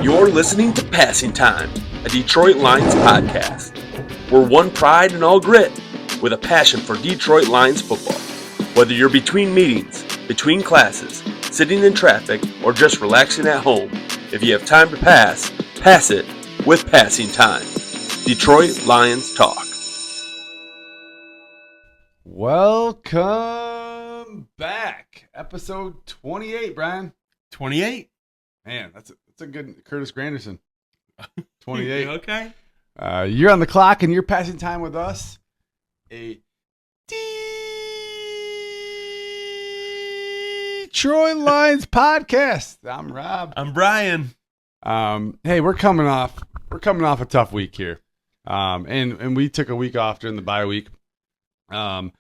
You're listening to Passing Time, a Detroit Lions podcast. We're one pride and all grit, with a passion for Detroit Lions football. Whether you're between meetings, between classes, sitting in traffic, or just relaxing at home, if you have time to pass, pass it with Passing Time. Detroit Lions Talk. Welcome back. Episode 28, Brian. 28? Man, that's a good Curtis Granderson. 28. Okay. You're on the clock and you're passing time with us. A Detroit Lions podcast. I'm Rob. I'm Brian. Hey, we're coming off a tough week here. And we took a week off during the bye week. And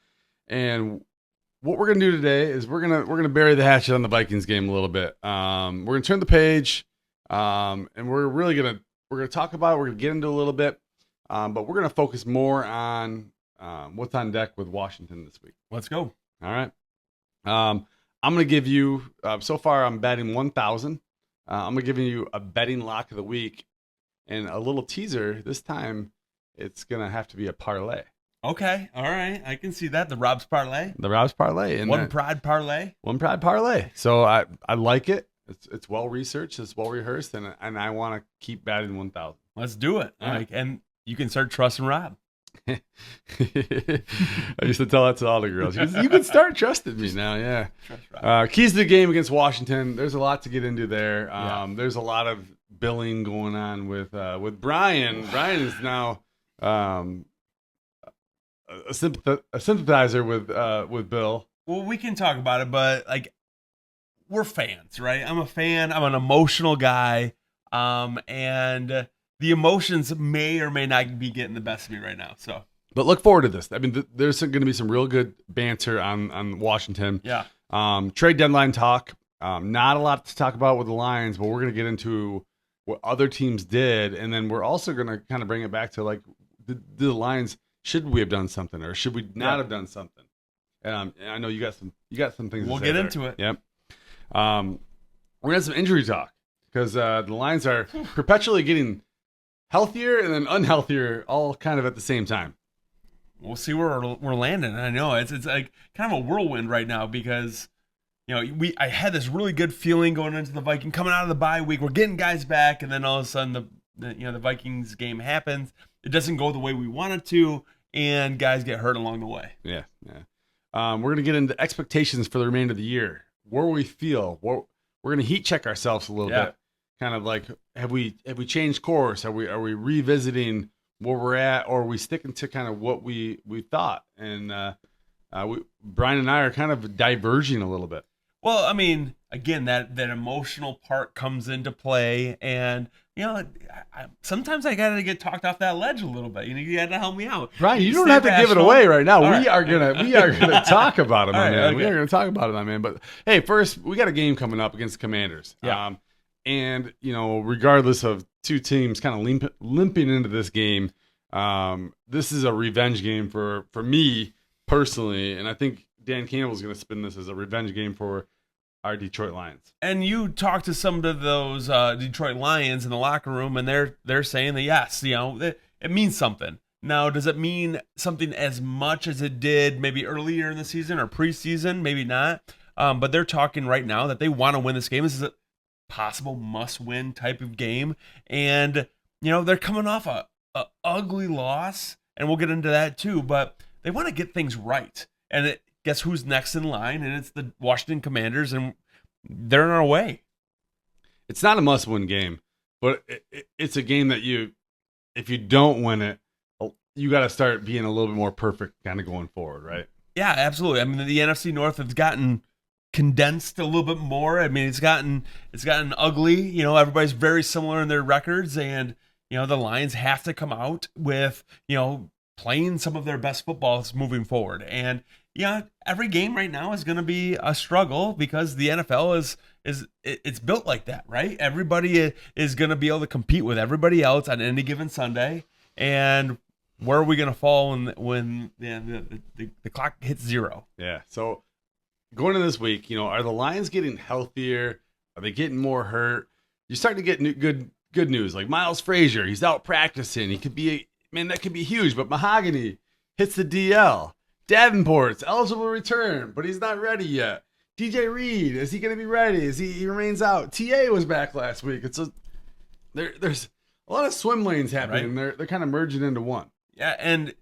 what we're gonna do today is we're gonna bury the hatchet on the Vikings game a little bit. We're gonna turn the page, and we're gonna talk about it. We're gonna get into a little bit, but we're gonna focus more on what's on deck with Washington this week. Let's go. All right. I'm gonna give you so far I'm betting 1,000. I'm gonna give you a betting lock of the week, and a little teaser this time. It's gonna have to be a parlay. Okay. All right. I can see that. The Rob's Parlay. The Rob's Parlay. And One Pride Parlay. One Pride Parlay. So I like it. It's well researched. It's well rehearsed, and I want to keep batting 1,000. Let's do it. All right. And you can start trusting Rob. I used to tell that to all the girls. You can start trusting me now. Yeah. Trust Rob. Keys to the game against Washington. There's a lot to get into there. Yeah. There's a lot of billing going on with Brian. Brian is now a sympathizer with Bill. Well, we can talk about it, but we're fans, right? I'm a fan. I'm an emotional guy. And the emotions may or may not be getting the best of me right now. So, but look forward to this. I mean, there's going to be some real good banter on Washington. Yeah. Trade deadline talk. Not a lot to talk about with the Lions, but we're going to get into what other teams did, and then we're also going to kind of bring it back to the Lions. Should we have done something, or should we not have done something? And I know you got some things. We'll get into it. Yep. We're gonna have some injury talk because the Lions are perpetually getting healthier and then unhealthier, all kind of at the same time. We'll see where we're landing. I know it's like kind of a whirlwind right now because I had this really good feeling going into the Viking coming out of the bye week. We're getting guys back, and then all of a sudden the Vikings game happens. It doesn't go the way we want it to, and guys get hurt along the way. Yeah. We're going to get into expectations for the remainder of the year. Where we feel. We're going to heat check ourselves a little bit. Kind of like, have we changed course? Are we revisiting where we're at, or are we sticking to kind of what we thought? And Brian and I are kind of diverging a little bit. Well, I mean, again, that emotional part comes into play, and sometimes I got to get talked off that ledge a little bit. You got to help me out. Brian, you don't have to give it away right now. We are gonna talk about it, my man. Okay. We are gonna talk about it, my man. But hey, first we got a game coming up against the Commanders. Yeah. And regardless of two teams kind of limping into this game, this is a revenge game for me personally, and I think Dan Campbell's going to spin this as a revenge game for our Detroit Lions. And you talk to some of those Detroit Lions in the locker room, and they're saying that yes, it means something. Now, does it mean something as much as it did maybe earlier in the season or preseason? Maybe not. But they're talking right now that they want to win this game. This is a possible must-win type of game, and they're coming off a ugly loss, and we'll get into that too. But they want to get things right, and guess who's next in line? And it's the Washington Commanders, and they're on our way. It's not a must-win game, but it's a game that if you don't win it, you got to start being a little bit more perfect kind of going forward, right? Yeah, absolutely. I mean, the NFC North has gotten condensed a little bit more. I mean, it's gotten ugly. Everybody's very similar in their records, and the Lions have to come out with playing some of their best footballs moving forward. And every game right now is going to be a struggle because the NFL it's built like that, right? Everybody is going to be able to compete with everybody else on any given Sunday, and where are we going to fall when the clock hits zero? Yeah. So going into this week, are the Lions getting healthier? Are they getting more hurt? you're starting to get good news. Like Miles Frazier, he's out practicing. He could be that could be huge. But Mahogany hits the DL. Davenport's eligible to return, but he's not ready yet. DJ Reed, is he going to be ready? He remains out. TA was back last week. There's a lot of swim lanes happening. Right. They're kind of merging into one. Yeah, and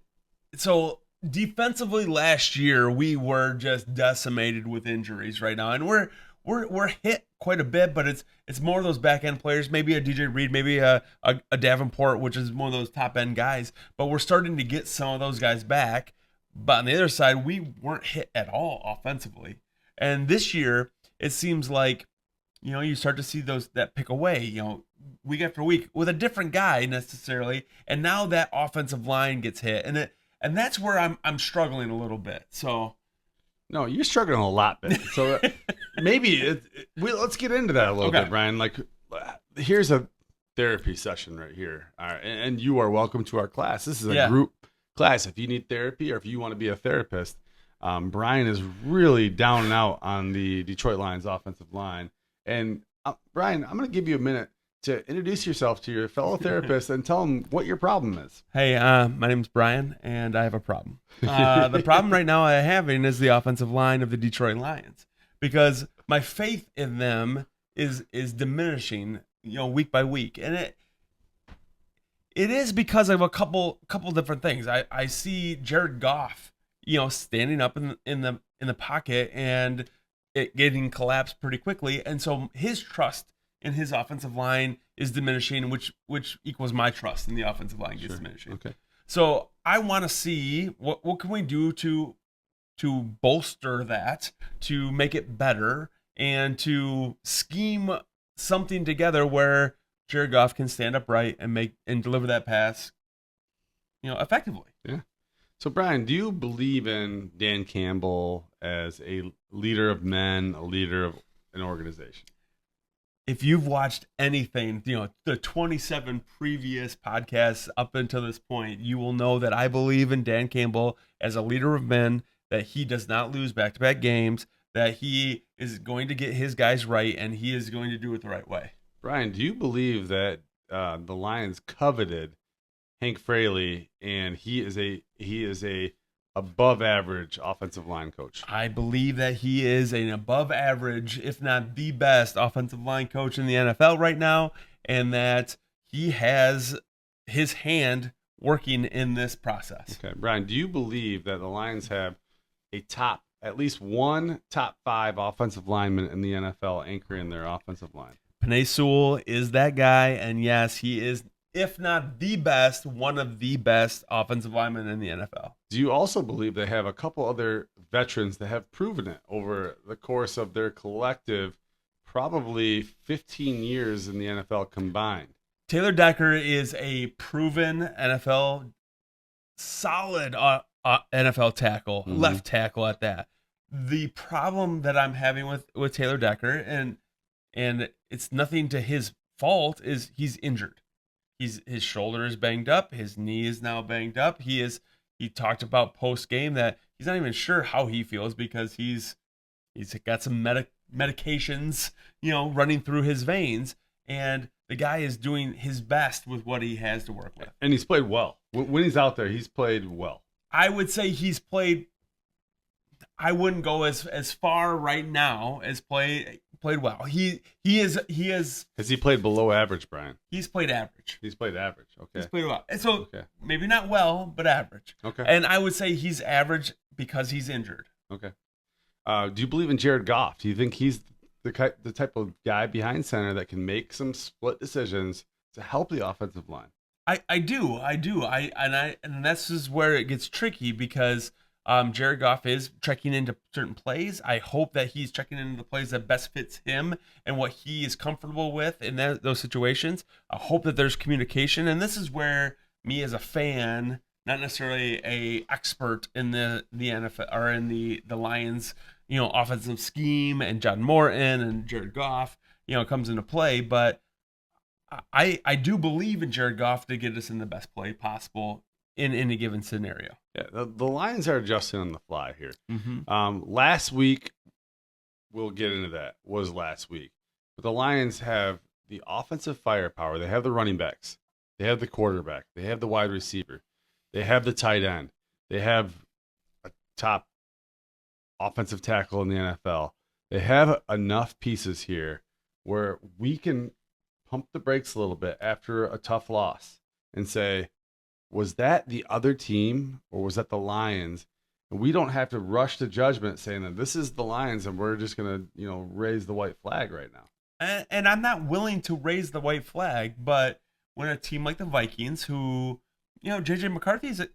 so defensively last year we were just decimated with injuries right now, and we're hit quite a bit, but it's more of those back end players, maybe a DJ Reed, maybe a Davenport, which is one of those top end guys, but we're starting to get some of those guys back. But on the other side, we weren't hit at all offensively. And this year, it seems like, you start to see that pick away, week after week with a different guy necessarily. And now that offensive line gets hit, and that's where I'm struggling a little bit. So, no, you're struggling a lot, Ben. So maybe let's get into that a little bit, Brian. Like, here's a therapy session right here, all right, and you are welcome to our class. This is a group class. If you need therapy or if you want to be a therapist. Brian is really down and out on the Detroit Lions offensive line. And Brian, I'm going to give you a minute to introduce yourself to your fellow therapist and tell them what your problem is. Hey, my name's Brian, and I have a problem. The problem right now I'm having is the offensive line of the Detroit Lions, because my faith in them is diminishing, week by week. And it is because of a couple different things. I see Jared Goff, standing up in the pocket and it getting collapsed pretty quickly, and so his trust in his offensive line is diminishing, which equals my trust in the offensive line gets diminishing. Okay. So I want to see what can we do to bolster that, to make it better, and to scheme something together where Jared Goff can stand upright and deliver that pass, effectively. Yeah. So, Brian, do you believe in Dan Campbell as a leader of men, a leader of an organization? If you've watched anything, the 27 previous podcasts up until this point, you will know that I believe in Dan Campbell as a leader of men, that he does not lose back-to-back games, that he is going to get his guys right, and he is going to do it the right way. Brian, do you believe that the Lions coveted Hank Fraley, and he is a above average offensive line coach? I believe that he is an above average, if not the best offensive line coach in the NFL right now, and that he has his hand working in this process. Okay, Brian, do you believe that the Lions have at least one top 5 offensive lineman in the NFL anchoring their offensive line? Penei Sewell is that guy, and yes, he is, if not the best, one of the best offensive linemen in the NFL. Do you also believe they have a couple other veterans that have proven it over the course of their collective, probably 15 years in the NFL combined? Taylor Decker is a proven NFL, solid NFL tackle, left tackle at that. The problem that I'm having with Taylor Decker, and it's nothing to his fault, is he's injured. His shoulder is banged up. His knee is now banged up. He talked about post game that he's not even sure how he feels because he's got some medications, running through his veins, and the guy is doing his best with what he has to work with. And he's played well. When he's out there, he's played well. I would say he's played. I wouldn't go as far right now as played well. He is. Has he played below average, Brian? He's played average. He's played average. Okay. He's played well. And so maybe not well, but average. Okay. And I would say he's average because he's injured. Okay. Do you believe in Jared Goff? Do you think he's the type of guy behind center that can make some split decisions to help the offensive line? I do. And this is where it gets tricky because Jared Goff is checking into certain plays. I hope that he's checking into the plays that best fits him and what he is comfortable with in those situations. I hope that there's communication, and this is where me as a fan, not necessarily a expert in the NFL or in the Lions, offensive scheme, and John Morton and Jared Goff, comes into play. But I do believe in Jared Goff to get us in the best play possible in any given scenario. Yeah, the Lions are adjusting on the fly here. Mm-hmm. Last week, we'll get into that, was last week. But the Lions have the offensive firepower. They have the running backs. They have the quarterback. They have the wide receiver. They have the tight end. They have a top offensive tackle in the NFL. They have enough pieces here where we can pump the brakes a little bit after a tough loss and say, was that the other team or was that the Lions? And we don't have to rush to judgment saying that this is the Lions and we're just going to, raise the white flag right now. And I'm not willing to raise the white flag, but when a team like the Vikings, who, J.J. McCarthy is a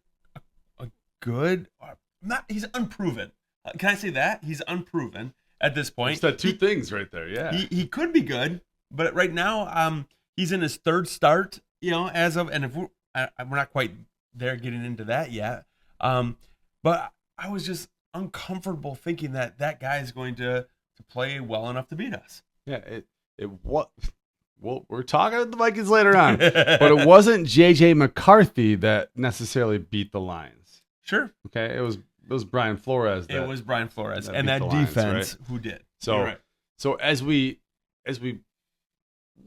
good, he's unproven. Can I say that? He's unproven at this point. It's that two things right there, yeah. He could be good, but right now he's in his third start, as of, and if we're not quite there getting into that yet. But I was just uncomfortable thinking that guy is going to play well enough to beat us. Yeah, well, we're talking about the Vikings later on, but it wasn't J.J. McCarthy that necessarily beat the Lions. Sure. Okay, it was Brian Flores. It was Brian Flores and that defense Lions, right? Who did. So as we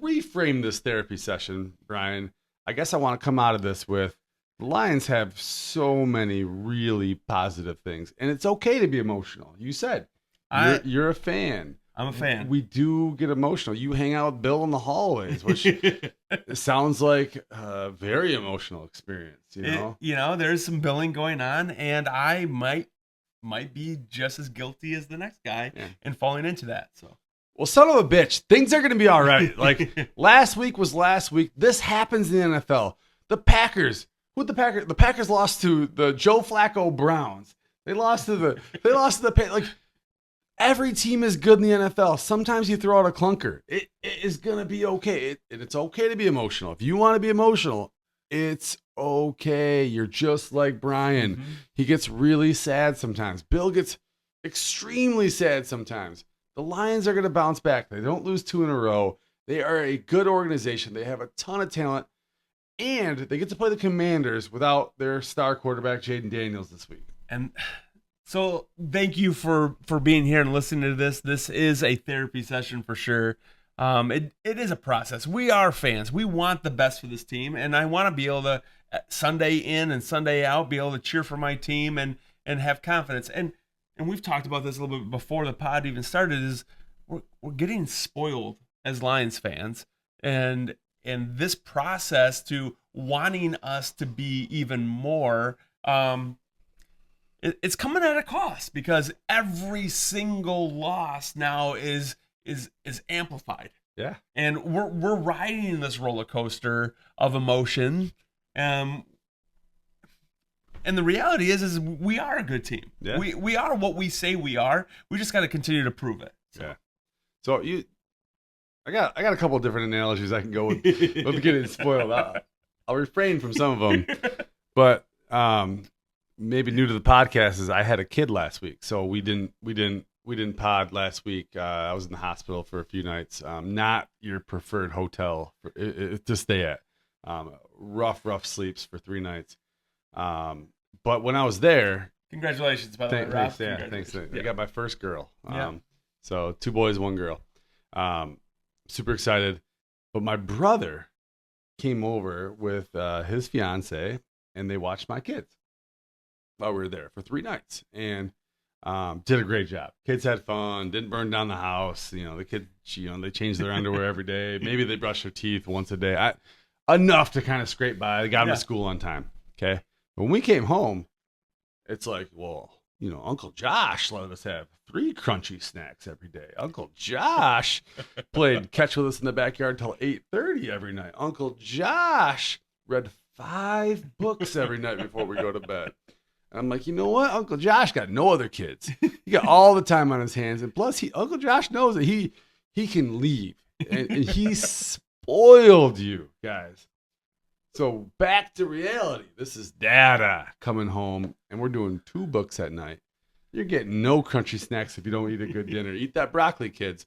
reframe this therapy session, Brian, I guess I want to come out of this with the Lions have so many really positive things, and it's okay to be emotional. You said you're a fan. I'm a fan. We do get emotional. You hang out with Bill in the hallways, which sounds like a very emotional experience. There's some billing going on, and I might be just as guilty as the next guy in falling into that. So, well, son of a bitch, things are going to be all right. Like last week was last week. This happens in the NFL. The Packers. The Packers lost to the Joe Flacco Browns. They lost to the like. Every team is good in the NFL. Sometimes you throw out a clunker. It is going to be okay. It's okay to be emotional. If you want to be emotional, it's okay. You're just like Brian. Mm-hmm. He gets really sad sometimes. Bill gets extremely sad sometimes. The Lions are going to bounce back. They don't lose 2 in a row. They are a good organization. They have a ton of talent. And they get to play the Commanders without their star quarterback, Jaden Daniels, this week. And so thank you for being here and listening to this. This is a therapy session for sure. It is a process. We are fans. We want the best for this team, and I want to be able to Sunday in and Sunday out be able to cheer for my team and have confidence. And we've talked about this a little bit before the pod even started. Is we're getting spoiled as Lions fans, and this process to wanting us to be even more. It's coming at a cost because every single loss now is amplified. Yeah. And we're riding this roller coaster of emotion. And the reality is we are a good team. Yeah. We are what we say we are. We just got to continue to prove it. So. Yeah. So I got a couple of different analogies I can go with getting spoiled. I'll refrain from some of them, but maybe new to the podcast is I had a kid last week, so we didn't pod last week. I was in the hospital for a few nights. Not your preferred hotel to stay at. Rough sleeps for 3 nights. But when I was there, congratulations, by the way, Rob. Thanks. I got my first girl. So 2 boys, 1 girl. Super excited. But my brother came over with his fiance, and they watched my kids while we were there for 3 nights, and did a great job. Kids had fun, didn't burn down the house. The kids, they changed their underwear every day. Maybe they brush their teeth once a day. Enough to kind of scrape by. They got them to school on time. Okay. When we came home, it's like, well, Uncle Josh let us have 3 crunchy snacks every day. Uncle Josh played catch with us in the backyard till 8:30 every night. Uncle Josh read 5 books every night before we go to bed. I'm like, you know what? Uncle Josh got no other kids. He got all the time on his hands. And plus, Uncle Josh knows that he can leave. And he spoiled you guys. So back to reality. This is Dada coming home, and we're doing 2 books at night. You're getting no crunchy snacks if you don't eat a good dinner. Eat that broccoli, kids.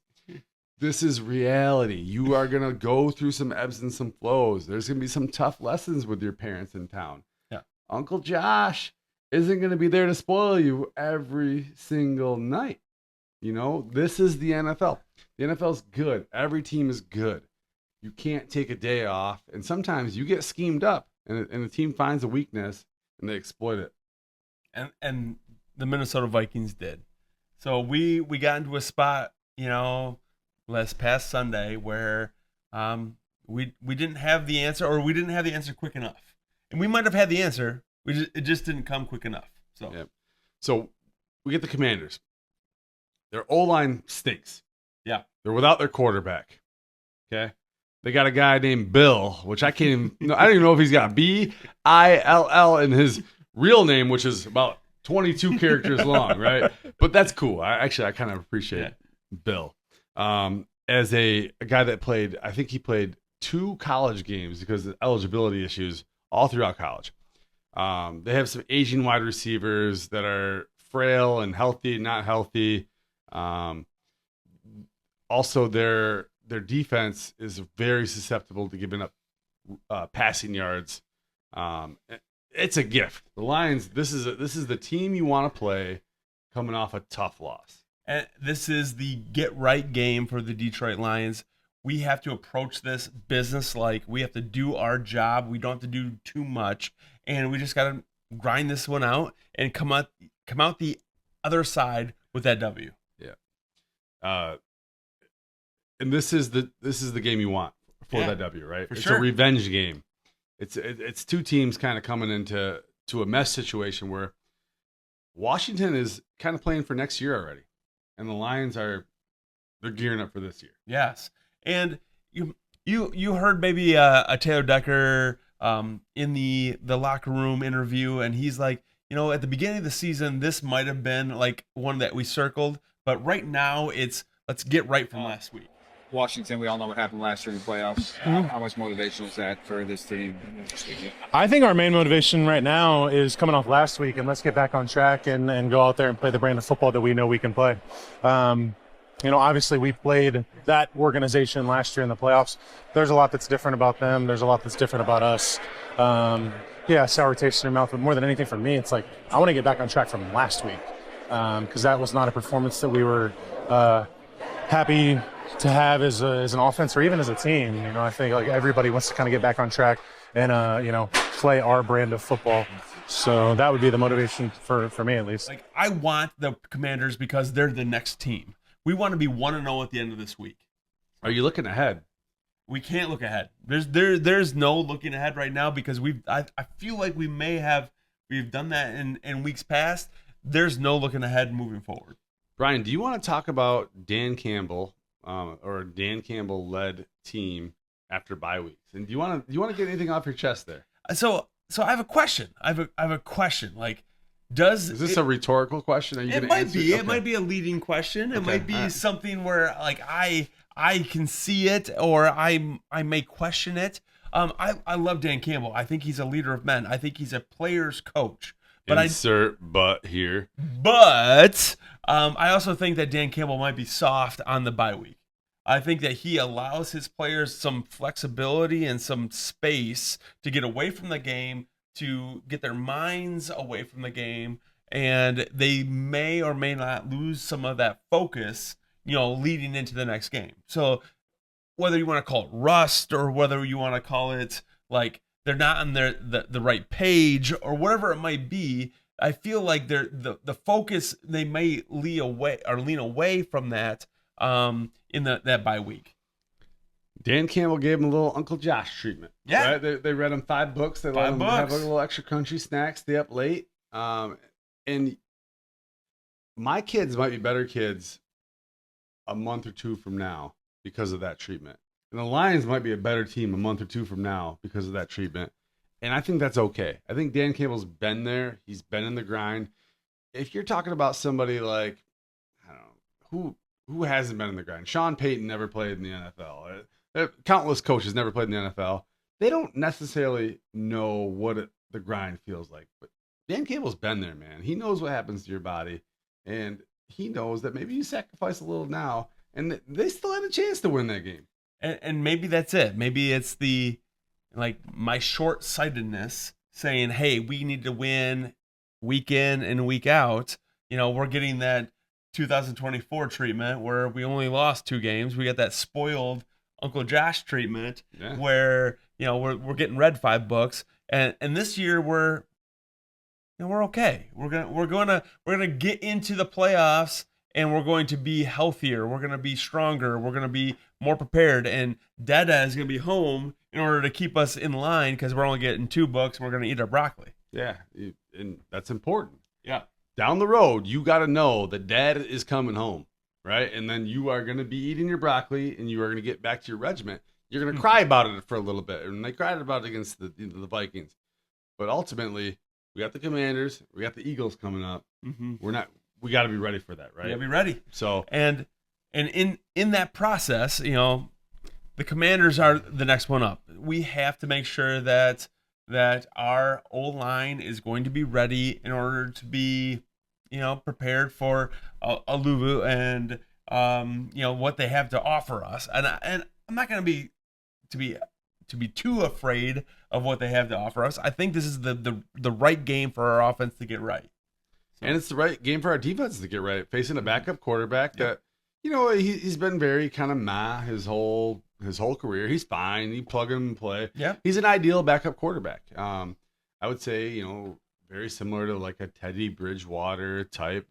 This is reality. You are going to go through some ebbs and some flows. There's going to be some tough lessons with your parents in town. Yeah. Uncle Josh isn't going to be there to spoil you every single night. This is the NFL. The NFL's good. Every team is good. you can't take a day off, and sometimes you get schemed up, and the team finds a weakness and they exploit it. And the Minnesota Vikings did. So we got into a spot, last past Sunday where we didn't have the answer, or we didn't have the answer quick enough. And we might have had the answer, it just didn't come quick enough. So yeah. So we get the Commanders. Their O-line stinks. Yeah. They're without their quarterback. Okay. They got a guy named Bill, which I don't even know if he's got Bill in his real name, which is about 22 characters long, right? But that's cool. I kind of appreciate Bill. As a guy that played, I think he played 2 college games because of eligibility issues all throughout college. They have some aging wide receivers that are frail and healthy, not healthy. Also, their defense is very susceptible to giving up passing yards. It's a gift. The Lions. This is the team you want to play, coming off a tough loss. And this is the get right game for the Detroit Lions. We have to approach this business-like. We have to do our job. We don't have to do too much, and we just got to grind this one out and come out the other side with that W. Yeah. And this is the game you want for that W, right? It's sure. A revenge game. It's 2 teams kind of coming into a mess situation where Washington is kind of playing for next year already, and the Lions they're gearing up for this year. Yes, and you heard maybe a Taylor Decker in the locker room interview, and he's like, at the beginning of the season, this might have been like one that we circled, but right now it's let's get right from last week. Washington, we all know what happened last year in the playoffs. How much motivation is that for this team? I think our main motivation right now is coming off last week, and let's get back on track and go out there and play the brand of football that we know we can play. Obviously we played that organization last year in the playoffs. There's a lot that's different about them. There's a lot that's different about us. Sour taste in your mouth, but more than anything for me, it's like I want to get back on track from last week because that was not a performance that we were happy to have as an offense or even as a team. I think like everybody wants to kind of get back on track and play our brand of football. So that would be the motivation for me, at least. Like, I want the Commanders because they're the next team. We want to be 1-0 at the end of this week. Are you looking ahead? We can't look ahead. There's no looking ahead right now because I feel like we've done that in weeks past. There's no looking ahead moving forward. Brian, do you want to talk about Dan Campbell or a Dan Campbell led team after bye weeks? And do you want to get anything off your chest there? So I have a question. I have a question. Like, is this a rhetorical question? Are you it going to might answer? be. Okay. It might be a leading question. It might be something where like I can see it or I may question it. I love Dan Campbell. I think he's a leader of men. I think he's a player's coach. But but here. But I also think that Dan Campbell might be soft on the bye week. I think that he allows his players some flexibility and some space to get away from the game, to get their minds away from the game, and they may or may not lose some of that focus, leading into the next game. So whether you want to call it rust or whether you want to call it like they're not on the right page or whatever it might be, I feel like the focus, they may lean away from that in that bye week. Dan Campbell gave him a little Uncle Josh treatment. Yeah. Right? They read him 5 books. They let him have a little extra crunchy snack, stay up late. And my kids might be better kids a month or 2 from now because of that treatment. And the Lions might be a better team a month or 2 from now because of that treatment. And I think that's okay. I think Dan Campbell's been there. He's been in the grind. If you're talking about somebody like, I don't know, who hasn't been in the grind? Sean Payton never played in the NFL. Countless coaches never played in the NFL. They don't necessarily know what the grind feels like. But Dan Campbell's been there, man. He knows what happens to your body. And he knows that maybe you sacrifice a little now. And they still had a chance to win that game. And maybe that's it. Maybe it's my short-sightedness saying, hey, we need to win week in and week out. We're getting that 2024 treatment where we only lost 2 games. We got that spoiled Uncle Josh treatment, Yeah. where we're getting read 5 books, and this year we're okay. We're gonna get into the playoffs, and we're going to be healthier. We're gonna be stronger. We're gonna be more prepared. And Dada is gonna be home in order to keep us in line because we're only getting 2 books, and we're gonna eat our broccoli. Yeah, and that's important. Yeah. Down the road, you got to know that Dad is coming home, right? And then you are going to be eating your broccoli, and you are going to get back to your regiment. You're going to cry about it for a little bit, and they cried about it against the Vikings. But ultimately, we got the Commanders, we got the Eagles coming up. Mm-hmm. We got to be ready for that, right? We gotta be ready. So and in that process, the Commanders are the next one up. We have to make sure that our O-line is going to be ready in order to be, prepared for a Luvu and what they have to offer us. And I'm not going to be too afraid of what they have to offer us. I think this is the right game for our offense to get right. And it's the right game for our defense to get right, facing a backup quarterback that, he's been very kind of his whole career. He's fine. You plug him and play. Yeah. He's an ideal backup quarterback. I would say, very similar to like a Teddy Bridgewater type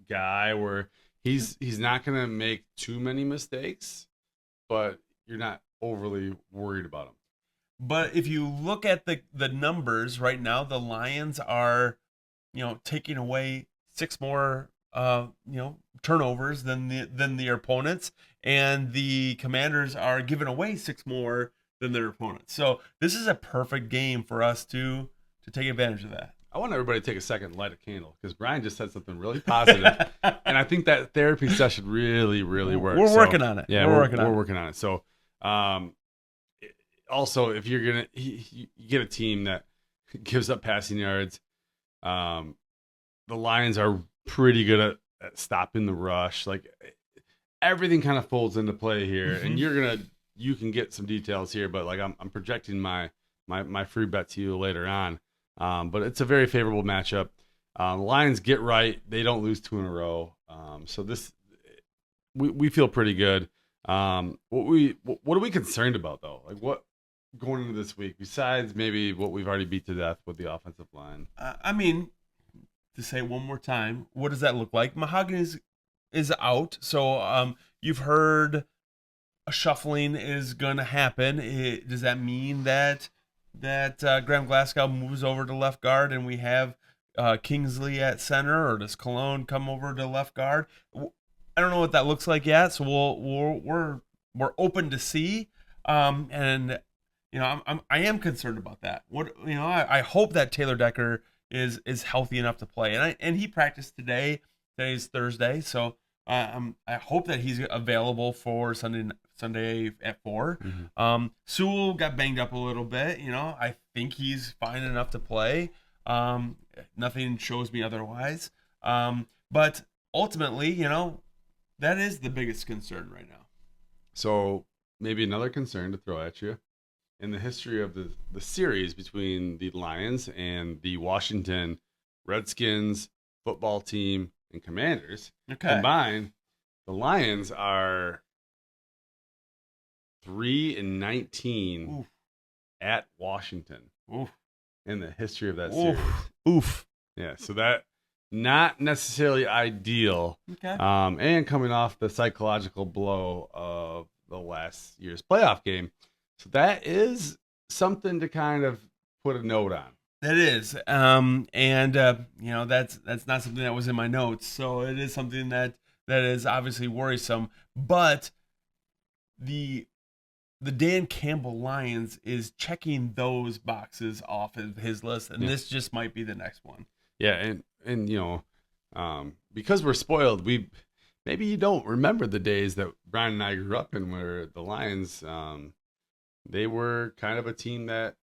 guy where he's not going to make too many mistakes, but you're not overly worried about him. But if you look at the numbers right now, the Lions are, taking away 6 more, turnovers than the opponents, and the Commanders are giving away 6 more than their opponents. So this is a perfect game for us to take advantage of that. I want everybody to take a second and light a candle because Brian just said something really positive, and I think that therapy session really, really works. We're working on it. Yeah, we're working on it. So, also, if you're gonna you get a team that gives up passing yards, the Lions are pretty good at stopping the rush. Like everything kind of folds into play here, and you can get some details here, but like I'm projecting my free bet to you later on. But it's a very favorable matchup. The Lions get right; they don't lose 2 in a row. So this we feel pretty good. What are we concerned about though? Like what going into this week besides maybe what we've already beat to death with the offensive line? I mean, to say it one more time, what does that look like? Mahogany is out, so you've heard a shuffling is going to happen. Does that mean that Graham Glasgow moves over to left guard and we have Kingsley at center, or does Cologne come over to left guard? I don't know what that looks like yet, so we're open to see. And I am concerned about that. I hope that Taylor Decker is healthy enough to play, and he practiced today. Today's Thursday, so I hope that he's available for Sunday at 4. Mm-hmm. Sewell got banged up a little bit. I think he's fine enough to play. Nothing shows me otherwise. But ultimately, that is the biggest concern right now. So maybe another concern to throw at you. In the history of the series between the Lions and the Washington Redskins football team and Commanders combined, the Lions are 3-19 at Washington in the history of that series. Yeah, so that not necessarily ideal. And coming off the psychological blow of the last year's playoff game. So that is something to kind of put a note on. That is, and that's not something that was in my notes. So it is something that is obviously worrisome. But the Dan Campbell Lions is checking those boxes off of his list, and this just might be the next one. Yeah, and because we're spoiled, maybe you don't remember the days that Brian and I grew up in, where the Lions. They were kind of a team that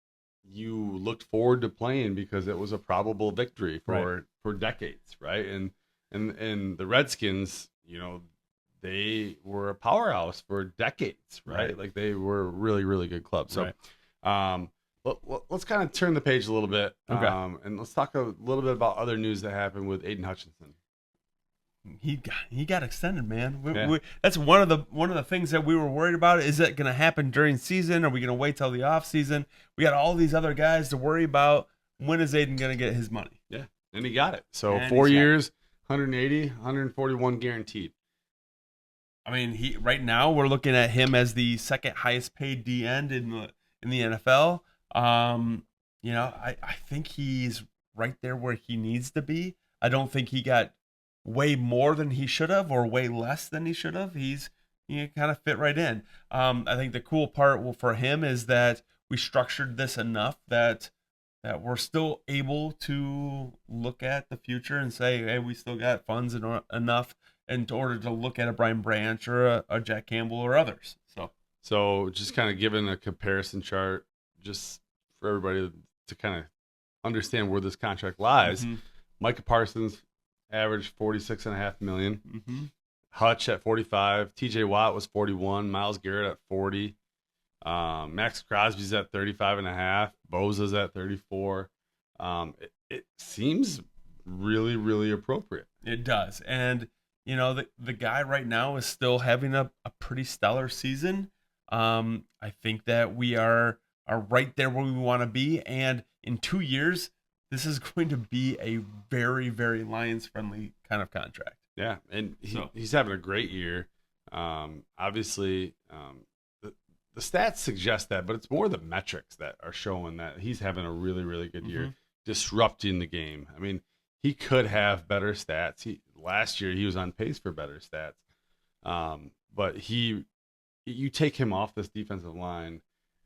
you looked forward to playing because it was a probable victory for decades, right? And the Redskins, they were a powerhouse for decades, right? Like they were a really, really good club. So let's kind of turn the page a little bit, and let's talk a little bit about other news that happened with Aiden Hutchinson. he got extended, man. Yeah. That's one of the things that we were worried about. Is it going to happen during season? Are we going to wait till the off season? We got all these other guys to worry about. When is Aiden going to get his money? Yeah, and he got it. So And 4 he's got years, 180, 141 guaranteed. I mean, right now we're looking at him as the second highest paid D end in the NFL. I think he's right there where he needs to be. I don't think he got way more than he should have or way less than he should have. He kind of fit right in. I think the cool part for him is that we structured this enough that we're still able to look at the future and say, hey, we still got funds enough in order to look at a Brian Branch or a Jack Campbell or others. So just kind of giving a comparison chart just for everybody to kind of understand where this contract lies. Mm-hmm. Micah Parsons averaged $46.5 million. Mm-hmm. Hutch at 45. TJ Watt was 41. Myles Garrett at 40. Max Crosby's at 35.5. Bosa's at 34. It seems really, really appropriate. It does. And, the guy right now is still having a pretty stellar season. I think that we are right there where we want to be. And in 2 years, this is going to be a very, very Lions-friendly kind of contract. Yeah, and he's having a great year. Obviously, the stats suggest that, but it's more the metrics that are showing that he's having a really, really good year, disrupting the game. I mean, he could have better stats. Last year he was on pace for better stats, but you take him off this defensive line,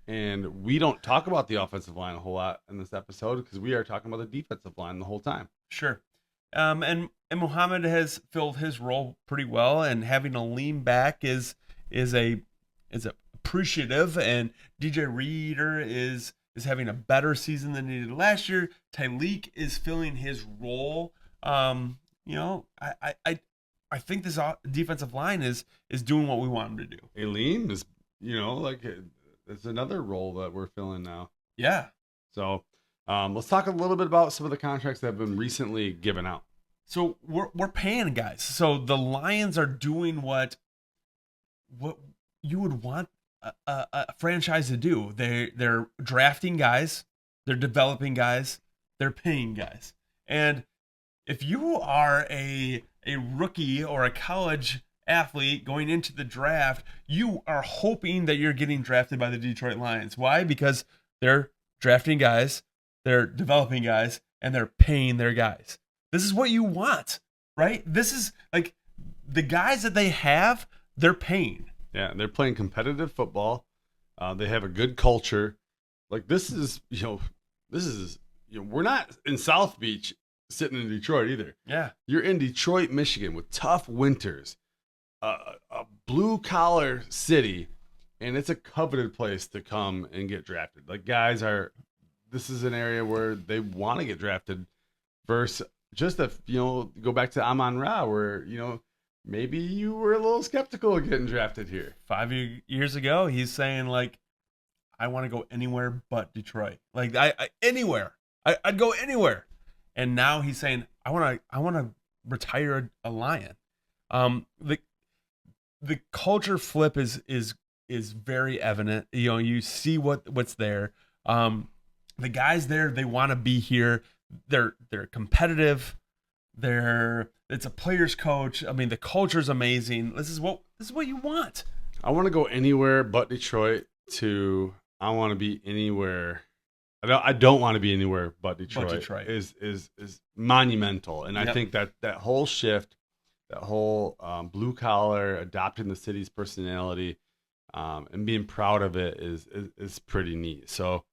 and we don't talk about the offensive line a whole lot in this episode because we are talking about the defensive line the whole time. Sure. And Muhammad has filled his role pretty well, and having a lean back is appreciative. And DJ Reader is having a better season than he did last year. Tyleek is filling his role. I think this defensive line is doing what we want him to do. Aileen is, it's another role that we're filling now. Yeah. So let's talk a little bit about some of the contracts that have been recently given out. So we're paying guys. So the Lions are doing what you would want a franchise to do. They're drafting guys, they're developing guys, they're paying guys. And if you are a rookie or a college athlete going into the draft, you are hoping that you're getting drafted by the Detroit Lions. Why? Because they're drafting guys, they're developing guys, and they're paying their guys. This is what you want, right? This is like the guys that they have, they're paying. Yeah, they're playing competitive football. They have a good culture. Like this is we're not in South Beach sitting in Detroit either. Yeah. You're in Detroit, Michigan with tough winters, a blue collar city, and it's a coveted place to come and get drafted. Like this is an area where they want to get drafted versus just go back to Amon-Ra where, maybe you were a little skeptical of getting drafted here. 5 years ago, he's saying like, I want to go anywhere but Detroit. Like anywhere. I'd go anywhere. And now he's saying, I want to retire a Lion. The culture flip is very evident. You see what's there. The guys there, they want to be here. They're competitive. It's a player's coach. I mean, the culture's amazing. This is what you want. I want to go anywhere but Detroit to I want to be anywhere. I don't want to be anywhere but Detroit. But Detroit is monumental, and Yep. I think that whole shift, that whole blue collar, adopting the city's personality, and being proud of it is pretty neat. So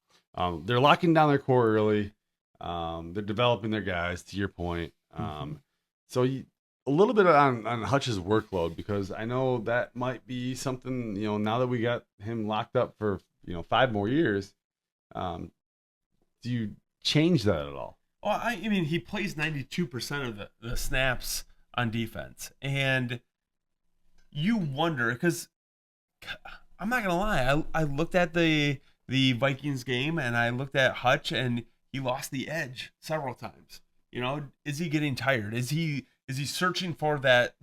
they're locking down their core early. They're developing their guys. To your point, so a little bit on Hutch's workload, because I know that might be something. Now that we got him locked up for 5 more years. Do you change that at all? Well, I mean, he plays 92% of the snaps on defense. And you wonder, because I'm not going to lie, I looked at the Vikings game and I looked at Hutch and he lost the edge several times. Is he getting tired? Is he Is he searching for that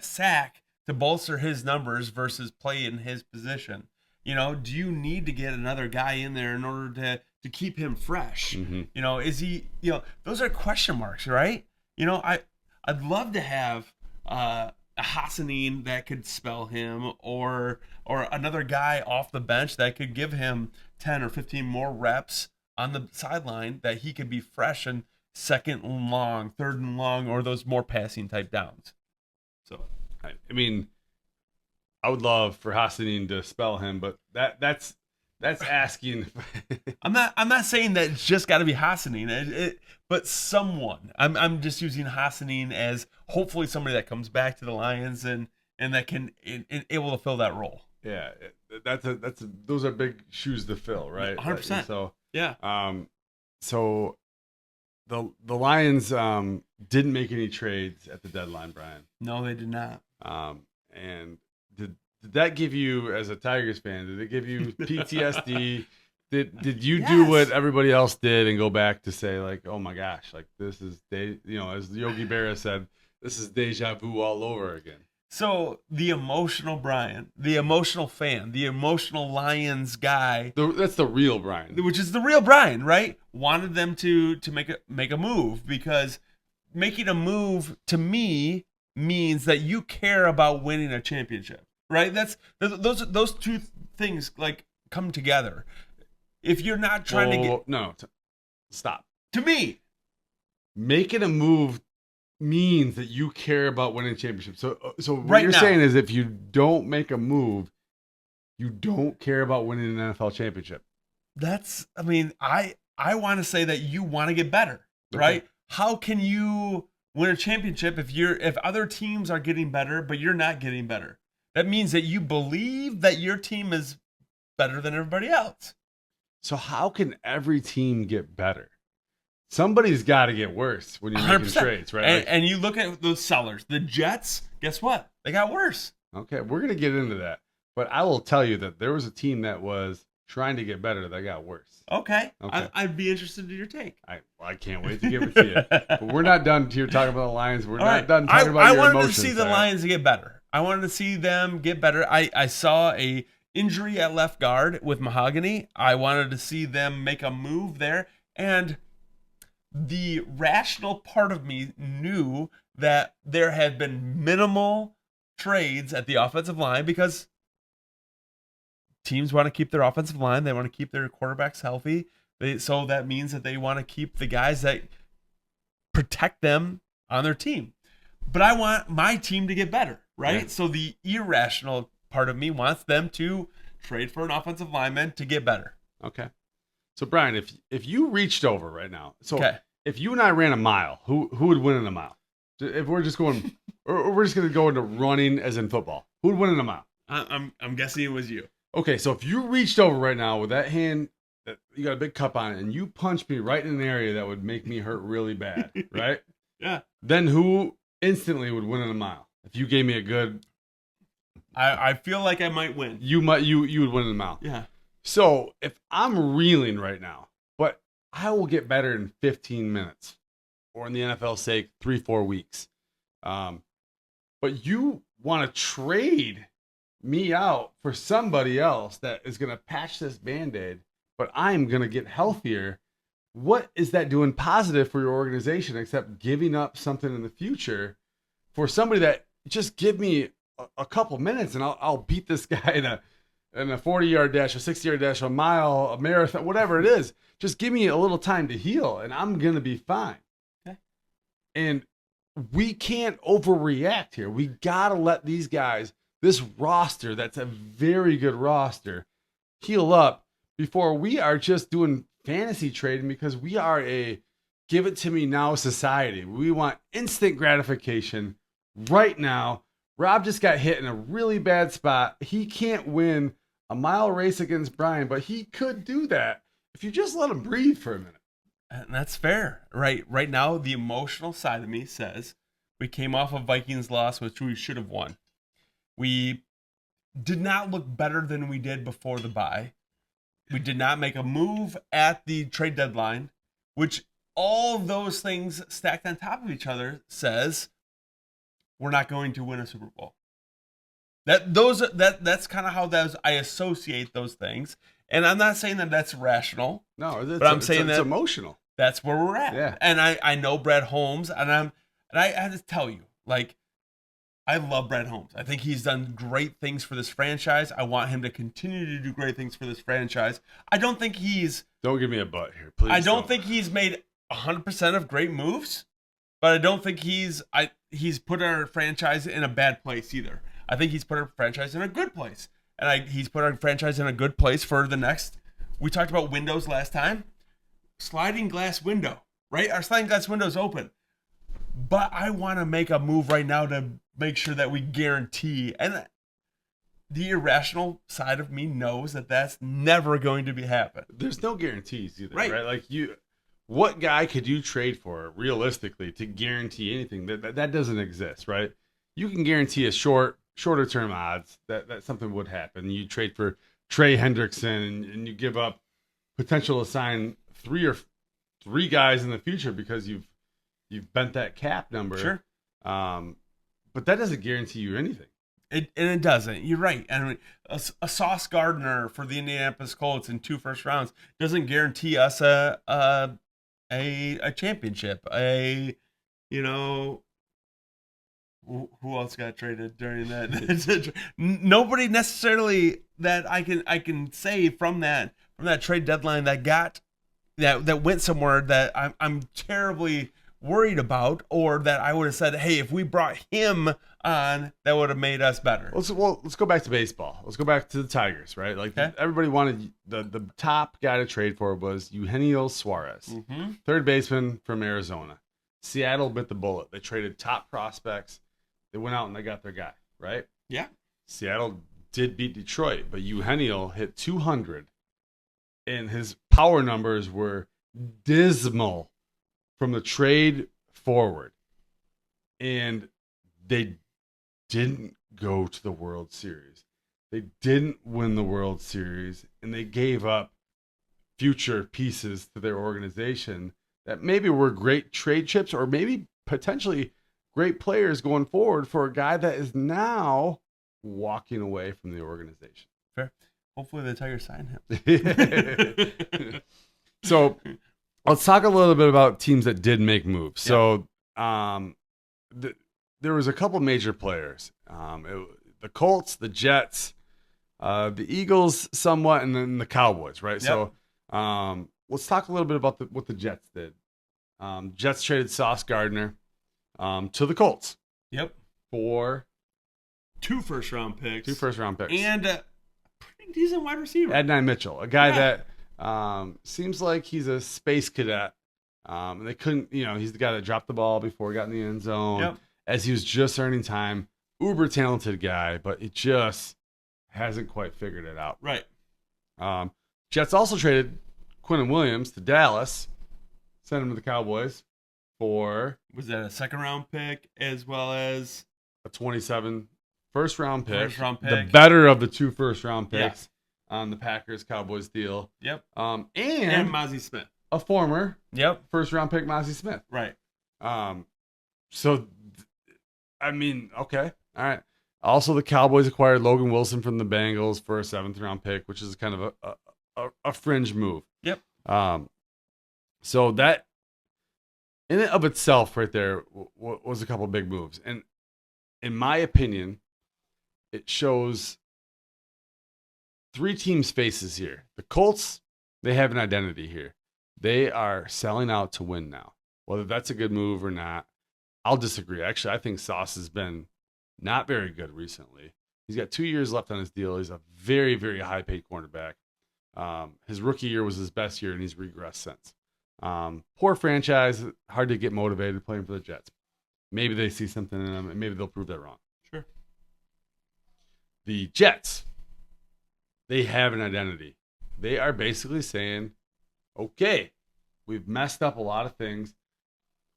sack to bolster his numbers versus play in his position? You know, do you need to get another guy in there in order to keep him fresh? Mm-hmm. You know, is he, you know, those are question marks, right? You know, I'd love to have a Hassanin that could spell him, or another guy off the bench that could give him 10 or 15 more reps on the sideline, that he could be fresh and second and long, third and long, or those more passing type downs. So, I mean, I would love for Hassanin to spell him, but that's asking. I'm not saying that it's just got to be Hassanin, but someone. I'm just using Hassanin as hopefully somebody that comes back to the Lions and that can able to fill that role. Yeah, those are big shoes to fill, right? 100%. So yeah. So the Lions didn't make any trades at the deadline, Brian. No, they did not. And did that give you, as a Tigers fan, did it give you PTSD? Did you do what everybody else did and go back to say, like, oh my gosh, like this is as Yogi Berra said, this is deja vu all over again. So the emotional Brian, the emotional fan, the emotional Lions guy, That's the real Brian, which is the real Brian, right? Wanted them to make a move, because making a move to me means that you care about winning a championship, right? Those two things like come together. If you're not trying stop. To me, making a move means that you care about winning championships. So what right you're now, saying is, if you don't make a move, you don't care about winning an NFL championship. I want to say that you want to get better, right? How can you win a championship if other teams are getting better but you're not getting better? That means that you believe that your team is better than everybody else. So how can every team get better? Somebody's got to get worse when you're 100%. making trades, right? And you look at those sellers. The Jets, guess what? They got worse. Okay, we're going to get into that. But I will tell you that there was a team that was trying to get better that got worse. Okay. I'd be interested in your take. I can't wait to give it to you. But we're not done here talking about the Lions. We're not done talking about your emotions. I wanted to see the Lions get better. I wanted to see them get better. I saw a injury at left guard with Mahogany. I wanted to see them make a move there. And the rational part of me knew that there had been minimal trades at the offensive line, because teams want to keep their offensive line. They want to keep their quarterbacks healthy. So that means that they want to keep the guys that protect them on their team. But I want my team to get better, right? Yeah. So the irrational part of me wants them to trade for an offensive lineman to get better. Okay. So Brian, if you reached over right now, okay, if you and I ran a mile, who would win in a mile? If we're just going, or we're just going to go into running as in football, who would win in a mile? I'm guessing it was you. Okay, so if you reached over right now with that hand, that you got a big cup on it, and you punched me right in an area that would make me hurt really bad, right? Yeah. Then who instantly would win in a mile? If you gave me a good, I feel like I might win. You would win in a mile. Yeah. So if I'm reeling right now, but I will get better in 15 minutes, or in the NFL's sake, 3-4 weeks. But you want to trade me out for somebody else that is going to patch this Band-Aid, but I'm going to get healthier. What is that doing positive for your organization, except giving up something in the future for somebody that just give me a couple minutes and I'll beat this guy in a 40-yard dash, a 60-yard dash, a mile, a marathon, whatever it is. Just give me a little time to heal and I'm going to be fine. Okay. And we can't overreact here. We got to let these guys, this roster that's a very good roster, heal up before we are just doing fantasy trading, because we are a give it to me now society. We want instant gratification right now. Rob just got hit in a really bad spot. He can't win a mile race against Brian, but he could do that if you just let him breathe for a minute. And that's fair. Right now, the emotional side of me says we came off a Vikings loss, which we should have won. We did not look better than we did before the bye. We did not make a move at the trade deadline, which all of those things stacked on top of each other says we're not going to win a Super Bowl. That's kind of how I associate those things. And I'm not saying that that's rational. No, but I'm saying it's that emotional. that's where we're at. Yeah. And I know Brad Holmes, and I have to tell you, like, I love Brad Holmes. I think he's done great things for this franchise. I want him to continue to do great things for this franchise. I don't think he's... Don't give me a butt here, please. I don't think he's made 100% of great moves, but I don't think he's put our franchise in a bad place either. I think he's put our franchise in a good place. And he's put our franchise in a good place for the next... We talked about windows last time. Sliding glass window, right? Our sliding glass window is open. But I want to make a move right now to make sure that we guarantee. And the irrational side of me knows that that's never going to be happen. There's no guarantees either, Right. right? Like what guy could you trade for realistically to guarantee anything? That doesn't exist, right? You can guarantee a shorter term odds that something would happen. You trade for Trey Hendrickson and you give up potential to sign three guys in the future because you've bent that cap number. Sure. But that doesn't guarantee you anything. It doesn't. You're right. And a Sauce Gardner for the Indianapolis Colts in 2 first rounds doesn't guarantee us a championship. Who else got traded during that? Nobody necessarily that I can say from that trade deadline that went somewhere that I'm terribly worried about, or that I would have said, hey, if we brought him on, that would have made us better. Let's go back to baseball. Let's go back to the Tigers, right? Like everybody wanted the top guy to trade for was Eugenio Suarez, third baseman from Arizona. Seattle bit the bullet. They traded top prospects. They went out and they got their guy, right? Yeah. Seattle did beat Detroit, but Eugenio hit 200, and his power numbers were dismal from the trade forward. And they didn't go to the World Series. They didn't win the World Series, and they gave up future pieces to their organization that maybe were great trade chips or maybe potentially great players going forward for a guy that is now walking away from the organization. Fair. Hopefully the Tigers sign him. So let's talk a little bit about teams that did make moves. Yeah. So there was a couple major players. The Colts, the Jets, the Eagles somewhat, and then the Cowboys, right? Yep. So let's talk a little bit about what the Jets did. Jets traded Sauce Gardner to the Colts. Yep. For 2 first round picks. And a pretty decent wide receiver. Adnan Mitchell, a guy that seems like he's a space cadet. And they couldn't, he's the guy that dropped the ball before he got in the end zone as he was just earning time. Uber talented guy, but it just hasn't quite figured it out. Right. Jets also traded Quinnen Williams to Dallas, sent him to the Cowboys for... Was that a second round pick as well as... a 27 first round pick. The better of the 2 first round picks on the Packers-Cowboys deal. Yep. And Mozzie Smith. a former first round pick, Mozzie Smith. Right. So, I mean, okay. All right. Also, the Cowboys acquired Logan Wilson from the Bengals for a 7th round pick, which is kind of a fringe move. Yep. So that in and of itself right there was a couple of big moves. And in my opinion, it shows 3 teams' faces here. The Colts, they have an identity here. They are selling out to win now. Whether that's a good move or not, I'll disagree. Actually, I think Sauce has been not very good recently. He's got 2 years left on his deal. He's a very, very high-paid cornerback. His rookie year was his best year, and he's regressed since. Poor franchise, hard to get motivated playing for the Jets. Maybe they see something in them, and maybe they'll prove that wrong. Sure. The Jets, they have an identity. They are basically saying, okay, we've messed up a lot of things.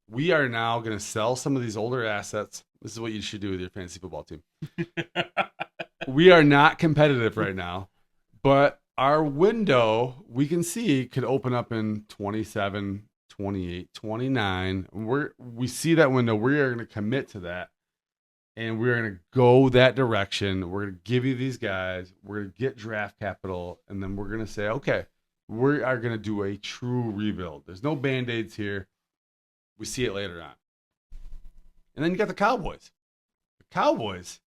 We are now going to sell some of these older assets. This is what you should do with your fantasy football team. We are not competitive right now, but our window, we can see, could open up in 27, 28, 29. We see that window. We are going to commit to that. And we're going to go that direction. We're going to give you these guys. We're going to get draft capital. And then we're going to say, okay, we are going to do a true rebuild. There's no Band-Aids here. We see it later on. And then you got the Cowboys. The Cowboys